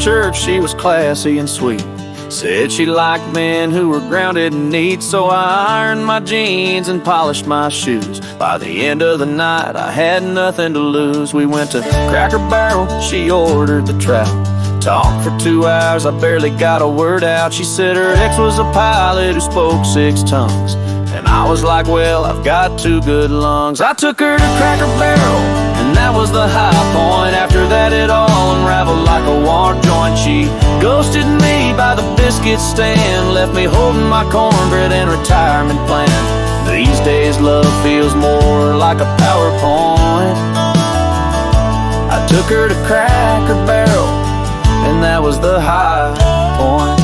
church, she was classy and sweet. Said she liked men who were grounded and neat, so I ironed my jeans and polished my shoes. By the end of the night, I had nothing to lose. We went to Cracker Barrel, she ordered the trout. Talked for 2 hours, I barely got a word out. She said her ex was a pilot who spoke 6 tongues. And I was like, well, I've got 2 good lungs. I took her to Cracker Barrel, and that was the high point. After that it all unraveled like a war joint. She ghosted me by the biscuit stand, left me holding my cornbread and retirement plan. These days love feels more like a PowerPoint. I took her to Cracker Barrel, and that was the high point.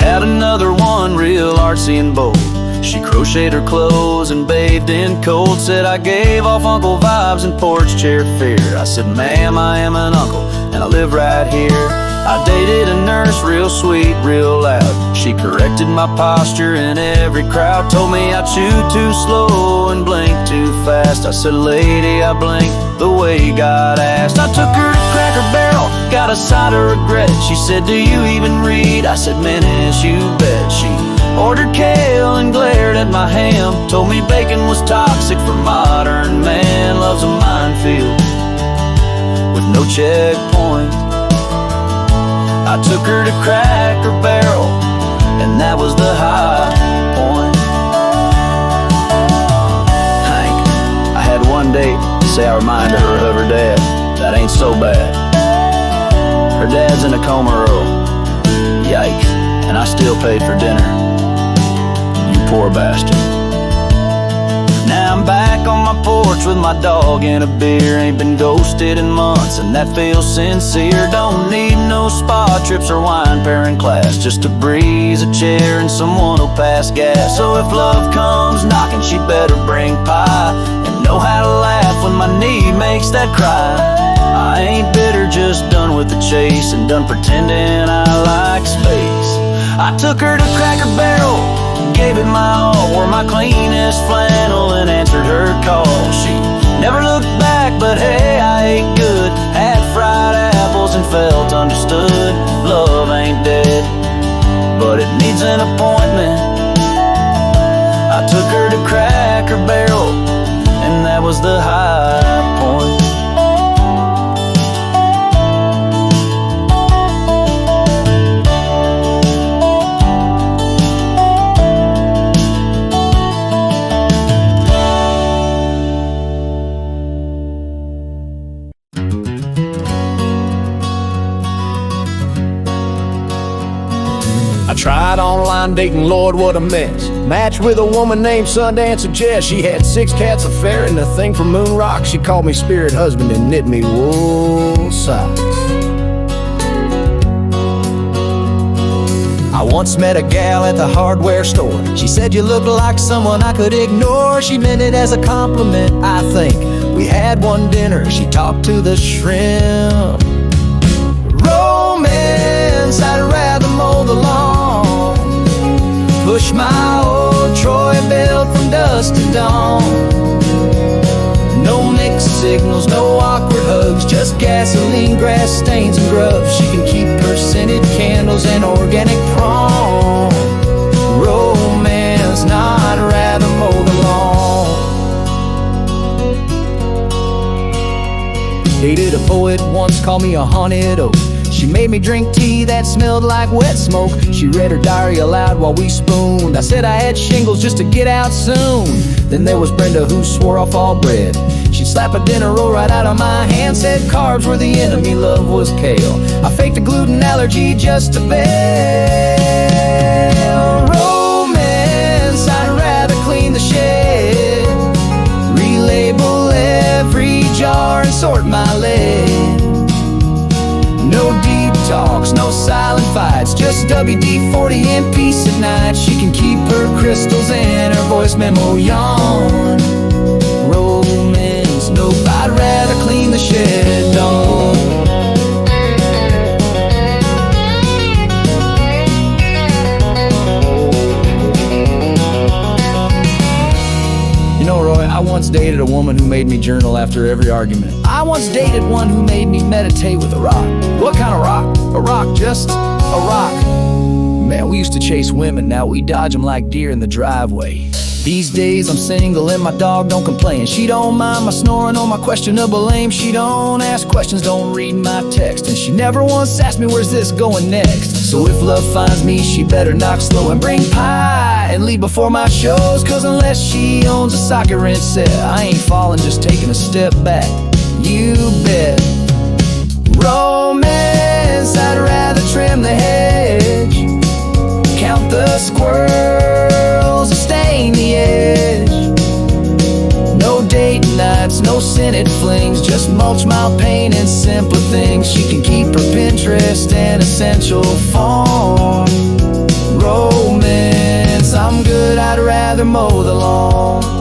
Had another one real artsy and bold. She crocheted her clothes and bathed in cold. Said I gave off uncle vibes and porch chair fear. I said, ma'am, I am an uncle and I live right here. I dated a nurse, real sweet, real loud. She corrected my posture in every crowd. Told me I chewed too slow and blinked too fast. I said, lady, I blink the way God asked. I took her to Cracker Barrel, got a side of regret. She said, do you even read? I said, menace, you bet. She ordered kale and glared at my ham. Told me bacon was toxic for modern man. Love's a minefield with no checkpoint. I took her to Cracker Barrel, and that was the high point. Hank, I had one date say I reminded her of her dad. That ain't so bad. Her dad's in a coma, Earl. Yikes. And I still paid for dinner. You poor bastard. Now I'm back on my porch with my dog and a beer. Ain't been ghosted in months, and that feels sincere. Don't need no spa trips or wine pairing class, just a breeze, a chair, and someone who'll pass gas. So if love comes knocking, she better bring pie and know how to laugh when my knee makes that cry. I ain't bitter, just done with the chase and done pretending I like space. I took her to Cracker Barrel, gave it my all, wore my cleanest flannel and answered her call. She never looked back, but hey, I ate good, had fried apples and felt understood. Love ain't dead, but it needs an appointment. I took her to Cracker Barrel, and that was the high point. Tried online dating, Lord, what a mess. Matched with a woman named Sundance and Jess. She had 6 cats, a ferret, and a thing from Moon Rock. She called me spirit husband and knit me wool socks. I once met a gal at the hardware store. She said you looked like someone I could ignore. She meant it as a compliment, I think. We had one dinner, she talked to the shrimp. Romance, I'd rather mow the lawn, push my old Troy belt from dusk to dawn. No mixed signals, no awkward hugs, just gasoline, grass stains, and grubs. She can keep her scented candles and organic prawn. Romance, nah, I'd rather mow the lawn. Dated a poet once, called me a haunted oak. She made me drink tea that smelled like wet smoke. She read her diary aloud while we spooned. I said I had shingles just to get out soon. Then there was Brenda, who swore off all bread. She'd slap a dinner roll right out of my hand. Said carbs were the enemy, love was kale. I faked a gluten allergy just to bail. Romance, I'd rather clean the shed, relabel every jar and sort my lead. No deep talks, no silent fights, just WD-40 and peace at night. She can keep her crystals and her voice memo yawn. Romance, nope, I'd rather clean the shed, don't. You know, Roy, I once dated a woman woman who made me journal after every argument. I once dated one who made me meditate with a rock. What kind of rock? A rock, just a rock. Man, we used to chase women, now we dodge them like deer in the driveway. These days I'm single and my dog don't complain. She don't mind my snoring or my questionable aim. She don't ask questions, don't read my text, and she never once asked me where's this going next. So if love finds me, she better knock slow and bring pie and leave before my shows. Cause unless she owns a socket wrench set, I ain't falling, just taking a step back. You bet. Romance, I'd rather trim the hedge, count the squirrels and stain the edge. No date nights, no scented flings, just mulch my pain and simpler things. She can keep her Pinterest and essential farm. Romance, I'm good, I'd rather mow the lawn.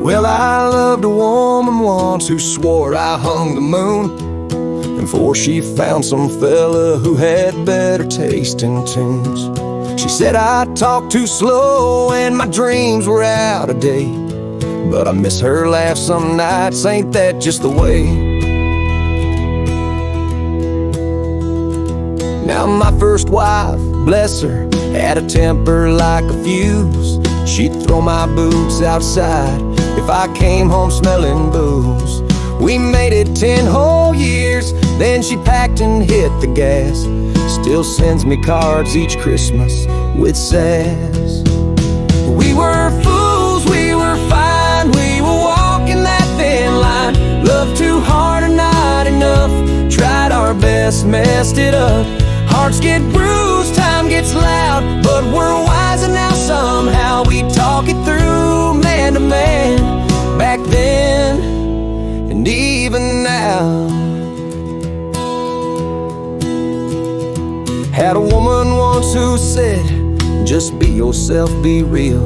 Well, I loved a woman once who swore I hung the moon, and before she found some fella who had better taste in tunes. She said I talked too slow and my dreams were out of date, but I miss her laugh some nights, ain't that just the way? Now my first wife, bless her, had a temper like a fuse. She'd throw my boots outside if I came home smelling booze. We made it 10 whole years, then she packed and hit the gas. Still sends me cards each Christmas with sass. We were fools, we were fine, we were walking that thin line. Loved too hard or not enough, tried our best, messed it up. Hearts get bruised, time gets loud, but we're wiser now somehow. We talk it through man to man, back then and even now. Had a woman once who said, just be yourself, be real,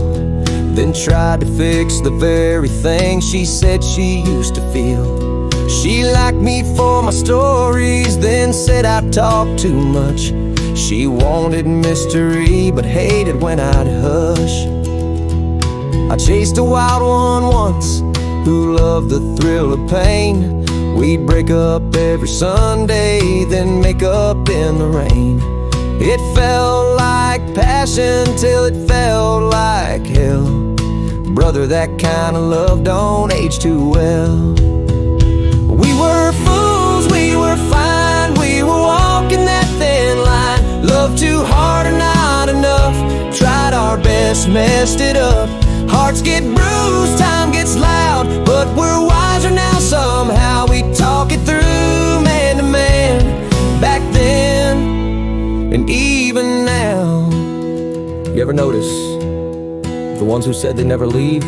then tried to fix the very thing she said she used to feel. She liked me for my stories, then said I talked too much. She wanted mystery, but hated when I'd hush. I chased a wild one once who loved the thrill of pain. We'd break up every Sunday, then make up in the rain. It felt like passion till it felt like hell. Brother, that kind of love don't age too well. We were fools, we were fine, we were walking that thin line. Loved too hard or not enough, tried our best, messed it up. Hearts get bruised, time gets loud, but we're wiser now somehow. We talk it through man to man, back then and even now. You ever notice the ones who said they'd never leave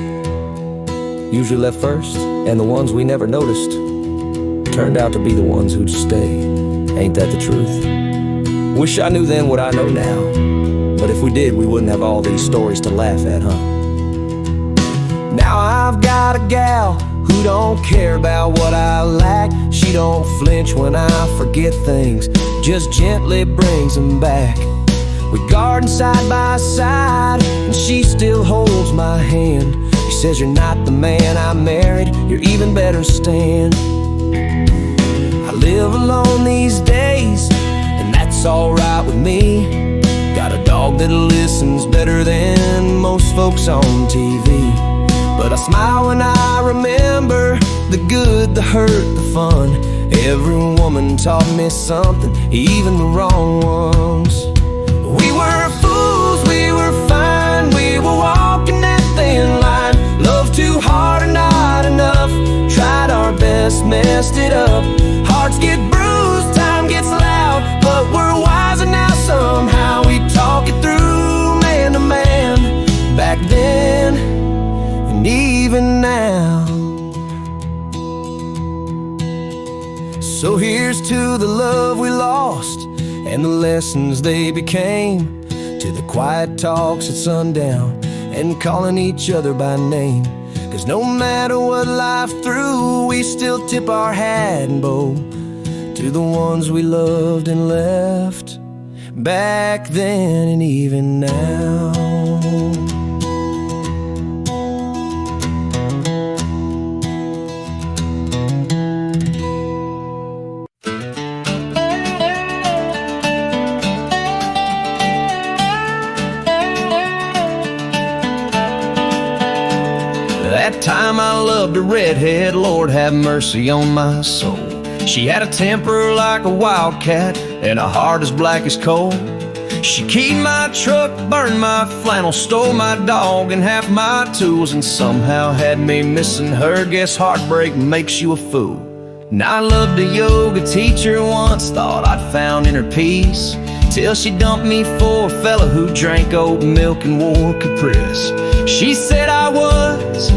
usually left first, and the ones we never noticed turned out to be the ones who'd stay? Ain't that the truth? Wish I knew then what I know now, but if we did, we wouldn't have all these stories to laugh at, huh? Now I've got a gal who don't care about what I lack. She don't flinch when I forget things, just gently brings them back. We garden side by side, and she still holds my hand. She says, you're not the man I married, you're even better, Stan. I live alone these days, and that's alright with me. Got a dog that listens better than most folks on TV. But I smile when I remember the good, the hurt, the fun. Every woman taught me something, even the wrong ones. We were fools, we were fine, we were walking that thin line. Loved too hard or not enough, tried our best, messed it up. Hearts get bruised, time gets loud, but we're wiser now somehow. We talk it through man to man, back then and even now. So here's to the love we lost and the lessons they became, to the quiet talks at sundown and calling each other by name. 'cause no matter what life threw, we still tip our hat and bow to the ones we loved and left back then and even now. That time I loved a redhead, Lord have mercy on my soul. She had a temper like a wildcat and a heart as black as coal. She keyed my truck, burned my flannel, stole my dog and half my tools, and somehow had me missing her. Guess heartbreak makes you a fool. Now I loved a yoga teacher once, thought I'd found inner peace, till she dumped me for a fella who drank oat milk and wore Caprice. She said I was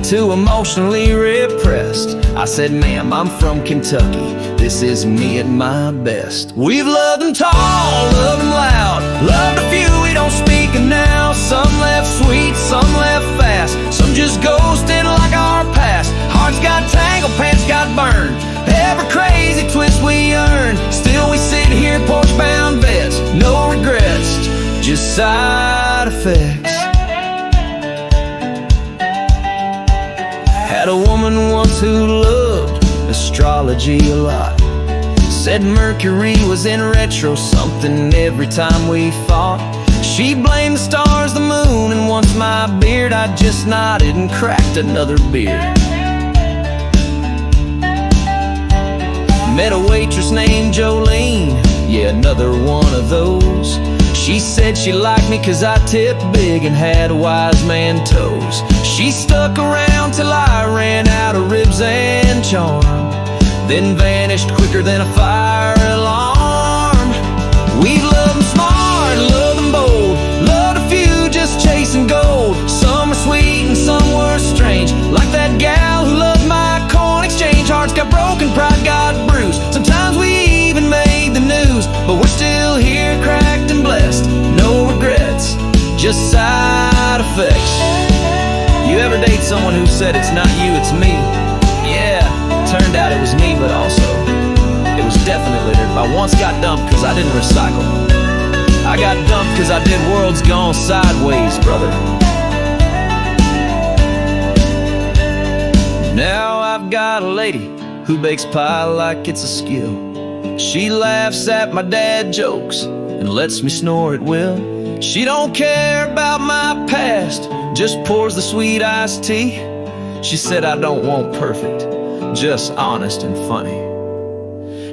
too emotionally repressed. I said, ma'am, I'm from Kentucky, this is me at my best. We've loved them tall, loved them loud, loved a few we don't speak of now. Some left sweet, some left fast, some just ghosted like our past. Hearts got tangled, pants got burned, every crazy twist we earned. Still we sit here, porch bound vets, no regrets, just side effects. Had a woman once who loved astrology a lot, said Mercury was in retro something every time we fought. She blamed the stars, the moon, and once my beard, I just nodded and cracked another beer. Met a waitress named Jolene, yeah, another one of those. She said she liked me 'cause I tipped big and had wise man toes. She stuck around till I ran out of ribs and charm, then vanished quicker than a fire alarm. We've loved them smart, loved them bold, loved a few just chasing gold. Some were sweet and some were strange, like that gal who loved my coin exchange. Hearts got broken, pride got bruised, sometimes we even made the news, but we're still here cracked and blessed, no regrets, just side effects. You ever date someone who said it's not you, it's me? Yeah, turned out it was me, but also it was definitely her. I once got dumped 'cause I didn't recycle. I got dumped 'cause I did worlds gone sideways, brother. Now I've got a lady who bakes pie like it's a skill. She laughs at my dad jokes and lets me snore at will. She don't care about my past, just pours the sweet iced tea. She said I don't want perfect, just honest and funny.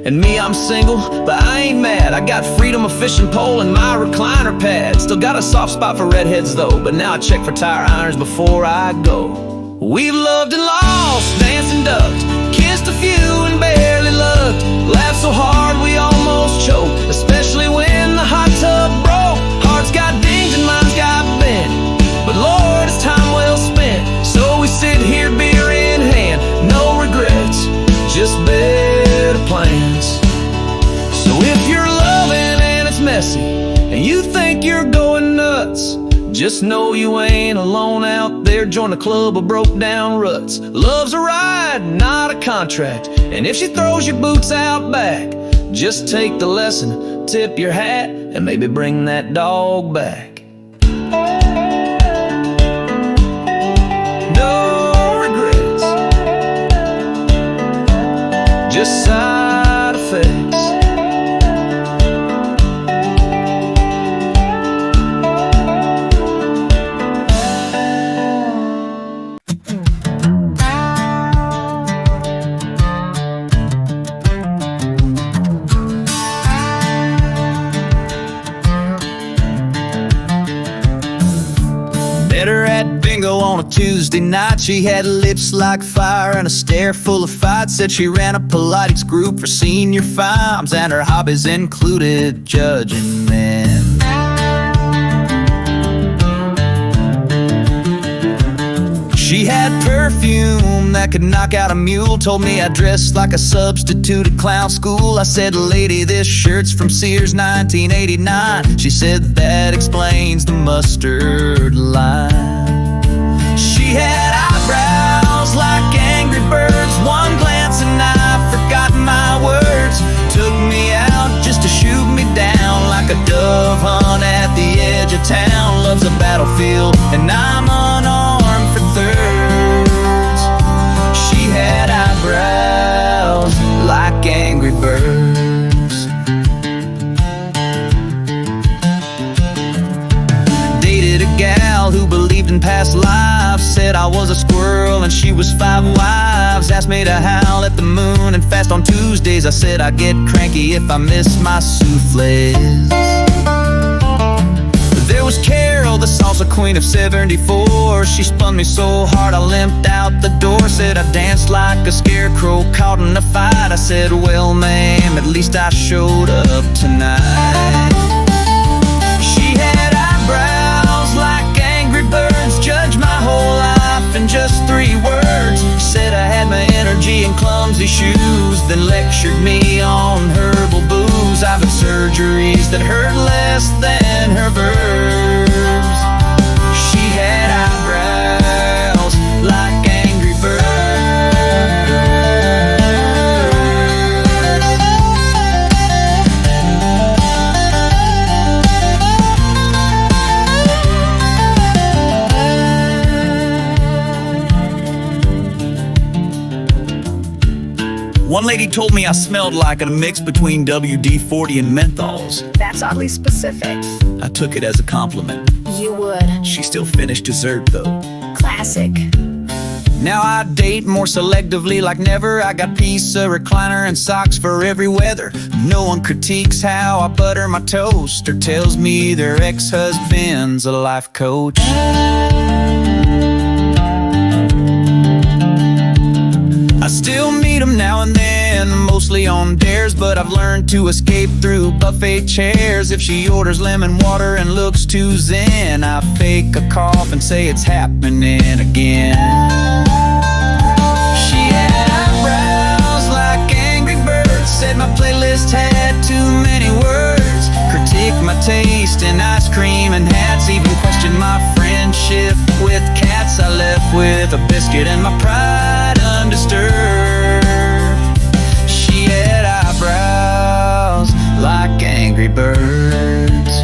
And me, I'm single, but I ain't mad. I got freedom, a fishing pole, and my recliner pad. Still got a soft spot for redheads though, but now I check for tire irons before I go. We've loved and lost, danced and ducked, kissed a few and barely looked, laughed so hard we almost choked, especially when the hot tub broke. Hearts got dinged and minds got bent, but Lord, it's time well spent. So we sit here, beer in hand, no regrets, just better plans. So if you're loving and it's messy and you think you're going nuts, just know you ain't alone out there. Join the club of broke down ruts. Love's a ride, not a contract, and if she throws your boots out back, just take the lesson, tip your hat, and maybe bring that dog back. No regrets, just side effects. On a Tuesday night, she had lips like fire and a stare full of fight. Said she ran a Pilates group for senior fimes, and her hobbies included judging men. She had perfume that could knock out a mule. Told me I dressed like a substitute at clown school. I said, lady, this shirt's from Sears 1989. She said, that explains the mustard line. She had eyebrows a dove hunt at the edge of town, loves a battlefield, and I'm unarmed for thirds. She had eyebrows like angry birds. Dated a gal who believed in past lives, said I was a squirrel and she was 5 wives. Asked me to howl at the moon and fast on Tuesdays. I said I get cranky if I miss my souffles. There was Carol, the salsa queen of 74. She spun me so hard I limped out the door. Said I danced like a scarecrow caught in a fight. I said, well ma'am, at least I showed up tonight. She had eyebrows like angry birds, judged my whole life in just 3 words. Said I had my energy in clumsy shoes, then lectured me on herbal booze. I've had surgeries that hurt less than her verbs. She had eyebrows like angry One lady told me I smelled like a mix between WD-40 and menthols. That's oddly specific. I took it as a compliment. You would. She still finished dessert though. Classic. Now I date more selectively like never. I got pizza, recliner, and socks for every weather. No one critiques how I butter my toast or tells me their ex-husband's a life coach. I still meet them now and then, mostly on dares, but I've learned to escape through buffet chairs. If she orders lemon water and looks too zen, I fake a cough and say it's happening again. She had eyebrows like angry birds, said my playlist had too many words, critiqued my taste in ice cream and hats, even questioned my friendship with cats. I left with a biscuit and my pride undisturbed. She had eyebrows like angry birds.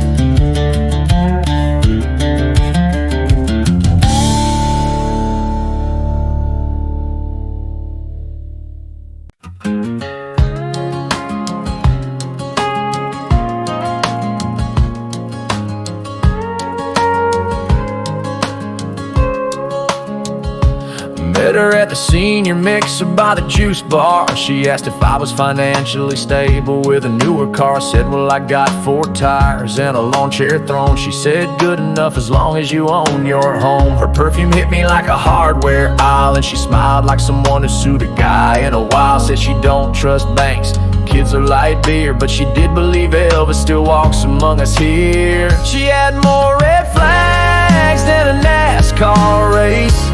Met her at the senior mixer by the juice bar. She asked if I was financially stable with a newer car. I said, well, I got 4 tires and a lawn chair throne. She said, good enough as long as you own your home. Her perfume hit me like a hardware aisle, and she smiled like someone who sued a guy in a while. Said she don't trust banks, kids are light beer, but she did believe Elvis still walks among us here. She had more red flags than a NASCAR race,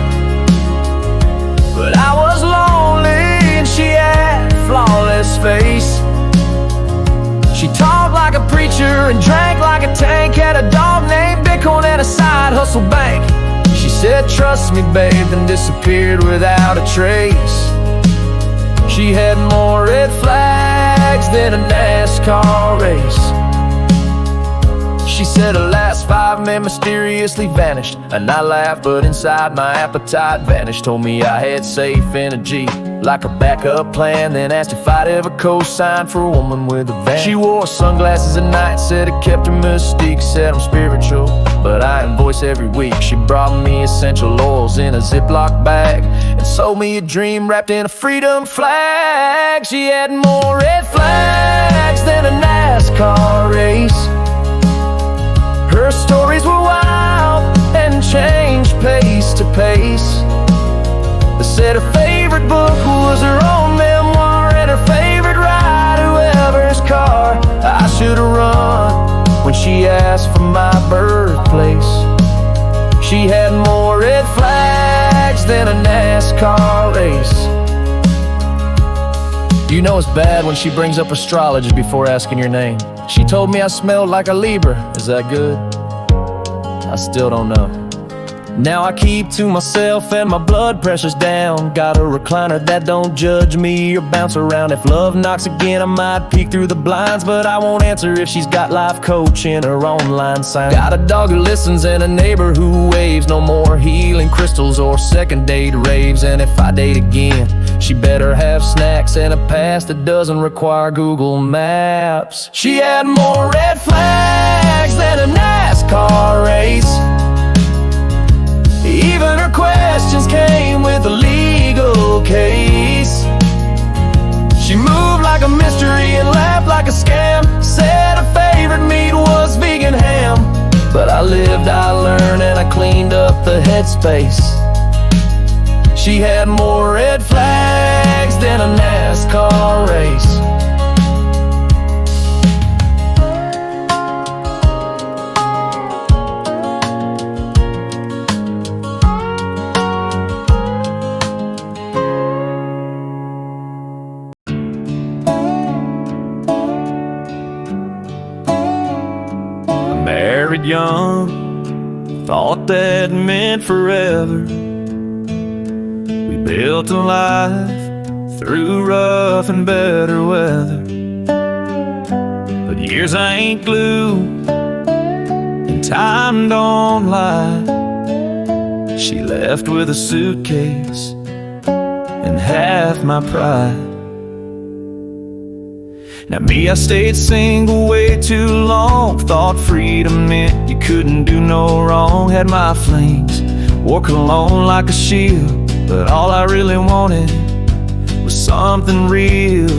but I was lonely and she had a flawless face. She talked like a preacher and drank like a tank, had a dog named Bitcoin and a side hustle bank. She said, trust me, babe, then disappeared without a trace. She had more red flags than a NASCAR race. She said her last 5 men mysteriously vanished, and I laughed, but inside my appetite vanished. Told me I had safe energy like a backup plan, then asked if I'd ever co-sign for a woman with a van. She wore sunglasses at night, said it kept her mystique. Said I'm spiritual, but I invoice every week. She brought me essential oils in a Ziploc bag and sold me a dream wrapped in a freedom flag. She had more red flags than a NASCAR race. Her stories were wild and changed pace to pace. They said her favorite book was her own memoir, and her favorite ride, whoever's car I should've run when she asked for my birthplace. She had more red flags than a NASCAR race. You know it's bad when she brings up astrology before asking your name. She told me I smelled like a Libra. Is that good? I still don't know. Now I keep to myself and my blood pressure's down. Got a recliner that don't judge me or bounce around. If love knocks again, I might peek through the blinds, but I won't answer if she's got life coach in her online sign. Got a dog who listens and a neighbor who waves. No more healing crystals or second date raves. And if I date again, she better have snacks and a past that doesn't require Google Maps. She had more red flags than a NASCAR race. Even her questions came with a legal case. She moved like a mystery and laughed like a scam. Said her favorite meat was vegan ham. But I lived, I learned, and I cleaned up the headspace. She had more red flags than a NASCAR race. Married young, thought that meant forever. We built a life through rough and better weather. But years ain't glue, and time don't lie. She left with a suitcase and half my pride. Now me, I stayed single way too long. Thought freedom meant you couldn't do no wrong. Had my flings, wore cologne like a shield, but all I really wanted was something real.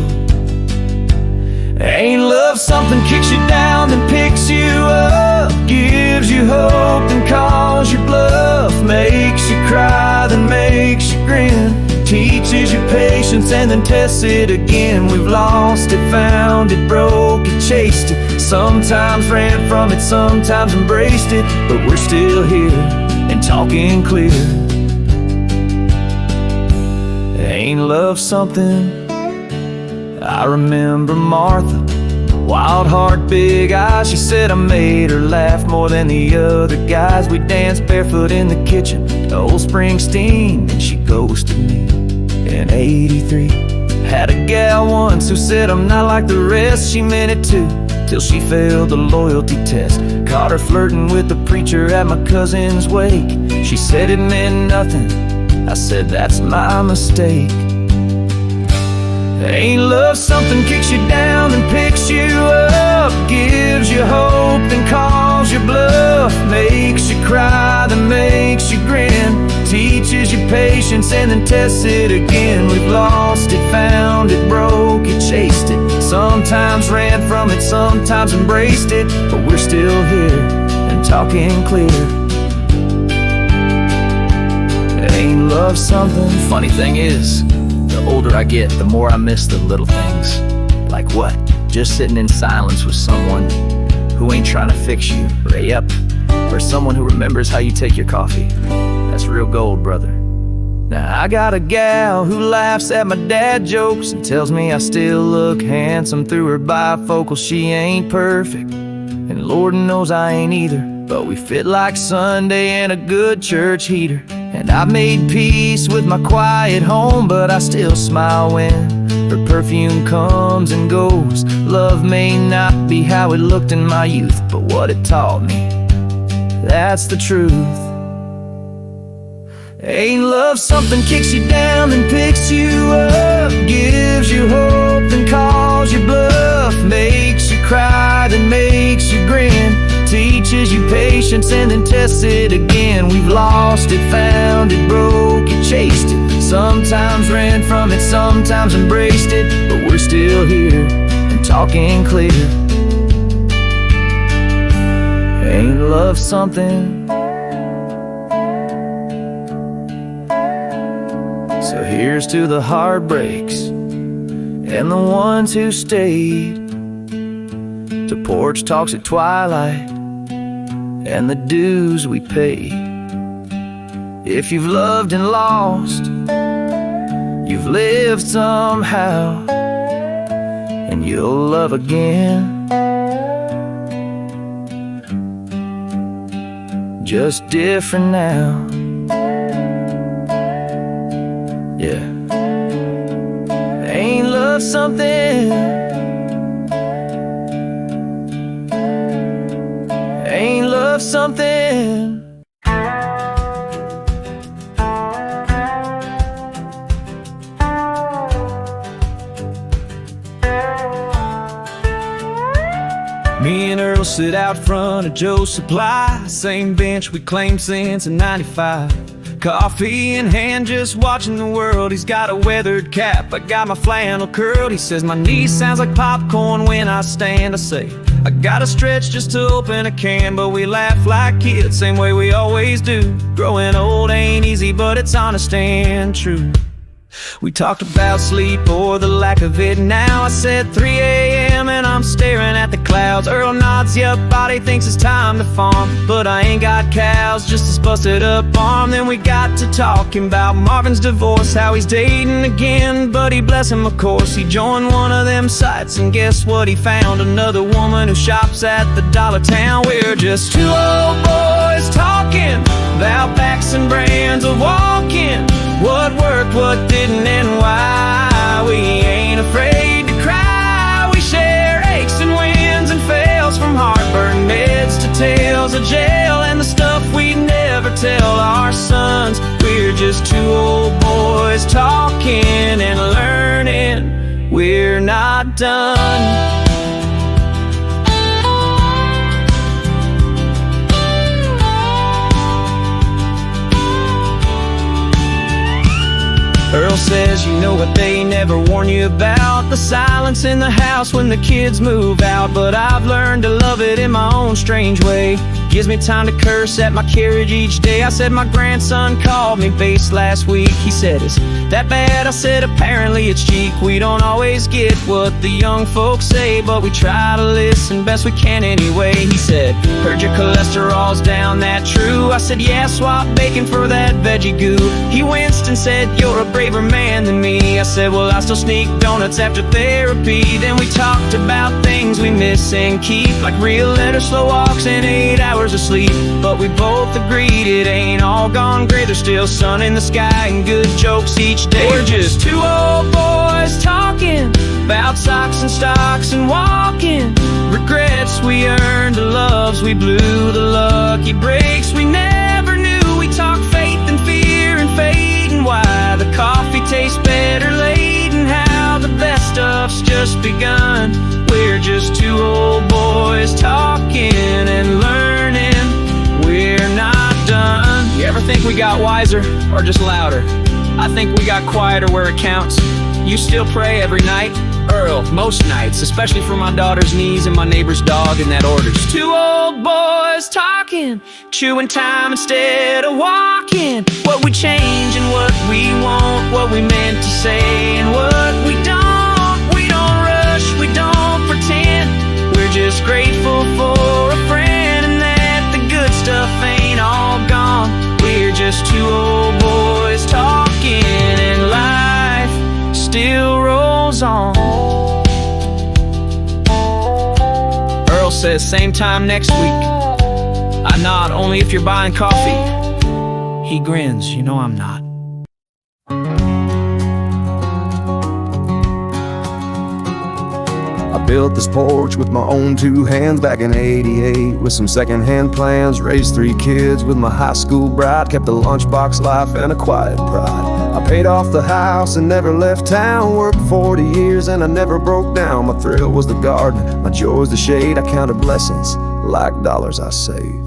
Ain't love something kicks you down then picks you up, gives you hope then calls your bluff, makes you cry then makes you grin, teaches you patience and then tests it again. We've lost it, found it, broke it, chased it, sometimes ran from it, sometimes embraced it, but we're still here and talking clear. Ain't love something? I remember Martha, wild heart, big eyes. She said I made her laugh more than the other guys. We danced barefoot in the kitchen to old Springsteen, and she ghosted me in '83. Had a gal once who said I'm not like the rest. She meant it too, till she failed the loyalty test. Caught her flirting with the preacher at my cousin's wake. She said it meant nothing. I said that's my mistake. Ain't love something kicks you down and picks you up, gives you hope then calls your bluff, makes you cry then makes you grin, teaches you patience and then tests it again. We've lost it, found it, broke it, chased it, sometimes ran from it, sometimes embraced it, but we're still here and talking clear. Ain't love something? Funny thing is, the older I get, the more I miss the little things. Like what? Just sitting in silence with someone who ain't trying to fix you, or someone who remembers how you take your coffee. That's real gold, brother. Now I got a gal who laughs at my dad jokes and tells me I still look handsome through her bifocals. She ain't perfect, and Lord knows I ain't either, but we fit like Sunday in a good church heater. And I've made peace with my quiet home, but I still smile when her perfume comes and goes. Love may not be how it looked in my youth, but what it taught me, that's the truth. Ain't love something kicks you down and picks you up, gives you hope then calls your bluff, makes you cry then makes you grin, teaches you patience and then tests it again. We've lost it, found it, broke it, chased it, sometimes ran from it, sometimes embraced it, but we're still here and talking clear. Ain't love something? So here's to the heartbreaks and the ones who stayed, to porch talks at twilight and the dues we pay. If you've loved and lost, you've lived somehow, and you'll love again. just different now. Yeah. Ain't love something? Ain't love something? Me and Earl sit out front of Joe's Supply, same bench we claimed since '95. Coffee in hand, just watching the world. He's got a weathered cap, I got my flannel curled. He says my knee sounds like popcorn when I stand. I say I gotta stretch just to open a can, but we laugh like kids, same way we always do. Growing old ain't easy, but it's honest and true. We talked about sleep or the lack of it. Now I said 3 a.m. and I'm staring at the clouds. Earl nods, yep, body thinks it's time to farm, but I ain't got cows, just this busted up arm. Then we got to talking about Marvin's divorce, how he's dating again, buddy bless him of course. He joined one of them sites and guess what he found? Another woman who shops at the dollar town. We're just two old boys talking about backs and brands of walking, what worked, what didn't, and why. We ain't afraid to cry. We share aches and wins and fails, from heartburn meds to tales of jail and the stuff we never tell our sons. We're just two old boys talking and learning. We're not done. Earl says, you know what they never warn you about? The silence in the house when the kids move out. But I've learned to love it in my own strange way. Gives me time to curse at my carriage each day. I said my grandson called me base last week. He said, is that bad? I said, apparently it's cheek. We don't always get what the young folks say, but we try to listen best we can anyway. He said, heard your cholesterol's down, that true? I said, yeah, swap bacon for that veggie goo. He winced and said, you're a braver man than me. I said, well, I still sneak donuts after therapy. Then we talked about things we miss and keep, like real letters, slow walks, and 8 hours of sleep. But we both agreed it ain't all gone gray. There's still sun in the sky and good jokes each day. We're just two old boys talking about socks and stocks and walking, regrets we earned, the loves we blew, the lucky breaks we never knew. We talk faith and fear and fate and why the coffee tastes better late, and how the best stuff's just begun. We're just two old boys talking and learning. We're not done. You ever think we got wiser or just louder? I think we got quieter where it counts. You still pray every night? Earl, most nights, especially for my daughter's knees and my neighbor's dog, and that orders. Two old boys talking, chewing time instead of walking. What we change and what we want, what we meant to say and what we don't. We don't rush, we don't pretend. We're just grateful for a friend, and that the good stuff ain't all gone. We're just two old boys talking, and life still rolls on. Earl says same time next week. I nod, only if you're buying coffee. He grins, you know I'm not. I built this porch with my own 2 hands back in '88 with some secondhand plans. Raised 3 kids with my high school bride. Kept a lunchbox life and a quiet pride. I paid off the house and never left town. Worked 40 years and I never broke down. My thrill was the garden, my joy was the shade. I counted blessings like dollars I saved.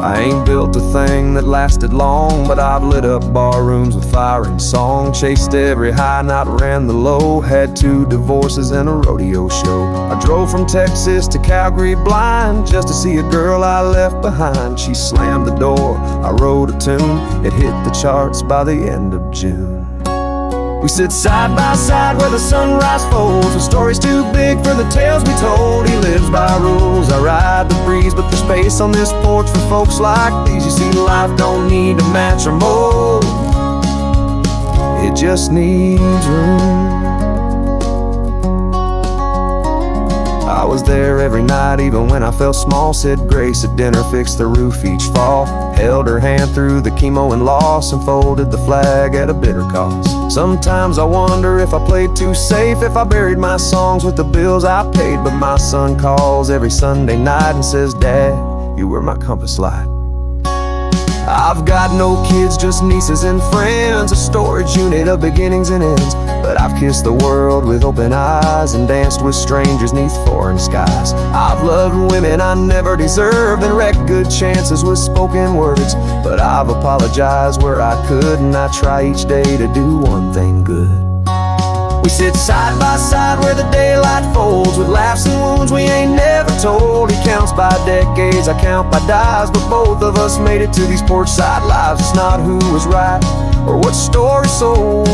I ain't built a thing that lasted long, but I've lit up bar rooms with fire and song. Chased every high, not ran the low. Had 2 divorces and a rodeo show. I drove from Texas to Calgary blind, just to see a girl I left behind. She slammed the door, I wrote a tune. It hit the charts by the end of June. We sit side by side where the sunrise folds, with stories too big for the tales we told. He lives by rules, I ride the breeze, but there's space on this porch for folks like these. You see, life don't need to match or mold, it just needs room. I was there every night, even when I felt small. Said grace at dinner, fixed the roof each fall. Held her hand through the chemo and loss, and folded the flag at a bitter cost. Sometimes I wonder if I played too safe, if I buried my songs with the bills I paid. But my son calls every Sunday night and says, Dad, you were my compass light. I've got no kids, just nieces and friends, a storage unit of beginnings and ends. But I've kissed the world with open eyes and danced with strangers neath foreign skies. I've loved women I never deserved and wrecked good chances with spoken words. But I've apologized where I could, and I try each day to do one thing good. We sit side by side where the daylight folds, with laughs and wounds we ain't never told. He counts by decades, I count by dives, but both of us made it to these porchside lives. It's not who was right or what story sold,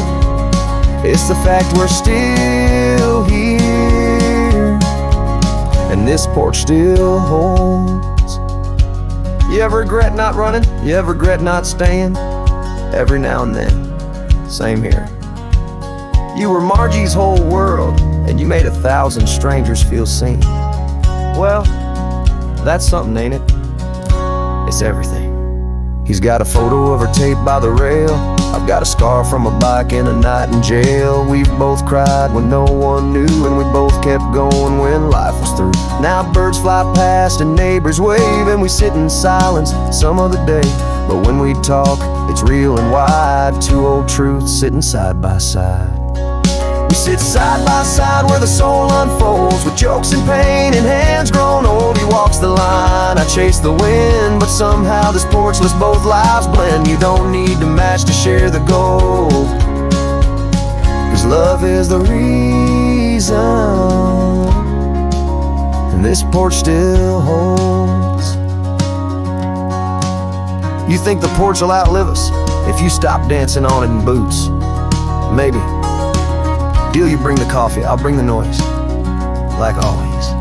it's the fact we're still here, and this porch still holds. You ever regret not running? You ever regret not staying? Every now and then, same here. You were Margie's whole world, and you made 1,000 strangers feel seen. Well, that's something, ain't it? It's everything. He's got a photo of her taped by the rail. I've got a scar from a bike and a night in jail. We both cried when no one knew, and we both kept going when life was through. Now birds fly past and neighbors wave, and we sit in silence some other day. But when we talk, it's real and wide. Two old truths sitting side by side. We sit side by side where the soul unfolds, with jokes and pain and hands grown old. He walks the line, I chase the wind, but somehow this porch lets both lives blend. You don't need to match to share the gold, 'cause love is the reason, and this porch still holds. You think the porch will outlive us if you stop dancing on it in boots? Maybe. Deal, you bring the coffee, I'll bring the noise, like always.